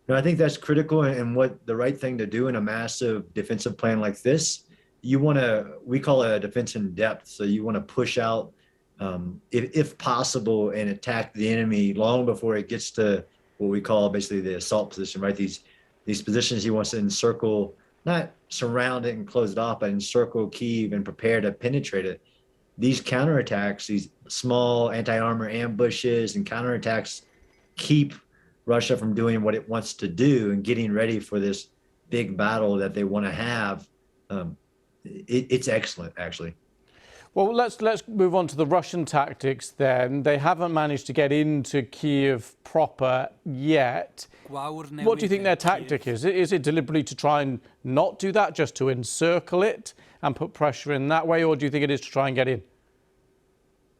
No, I think that's critical and what the right thing to do in a massive defensive plan like this. You want to, we call it a defense in depth. So you want to push out, if possible, and attack the enemy long before it gets to what we call basically the assault position, right? These positions he wants to encircle, not surround it and close it off, but encircle Kyiv and prepare to penetrate it. These counterattacks, these small anti-armor ambushes and counterattacks keep Russia from doing what it wants to do and getting ready for this big battle that they want to have. It's excellent, actually. Well, let's move on to the Russian tactics then. They haven't managed to get into Kiev proper yet. What do you think their tactic is? Is it deliberately to try and not do that, just to encircle it and put pressure in that way, or do you think it is to try and get in?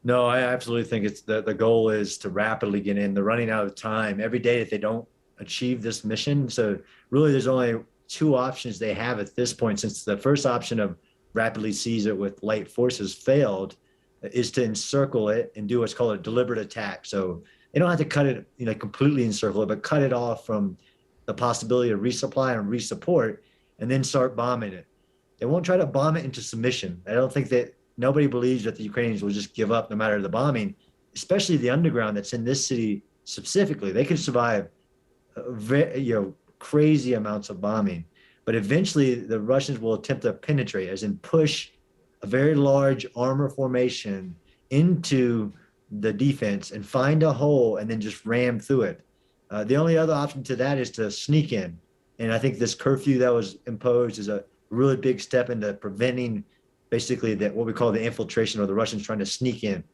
No, I absolutely think it's the goal is to rapidly get in. They're running out of time every day if they don't achieve this mission. So really, there's only two options they have at this point, since the first option of rapidly seize it with light forces failed, is to encircle it and do what's called a deliberate attack. So they don't have to cut it, completely encircle it, but cut it off from the possibility of resupply and resupport, and then start bombing it. They won't try to bomb it into submission. I don't think that nobody believes that the Ukrainians will just give up no matter the bombing, especially the underground that's in this city specifically. They could survive, crazy amounts of bombing, but eventually the Russians will attempt to penetrate, as in push a very large armor formation into the defense and find a hole and then just ram through it. The only other option to that is to sneak in. And I think this curfew that was imposed is a really big step into preventing basically that what we call the infiltration, or the Russians trying to sneak in.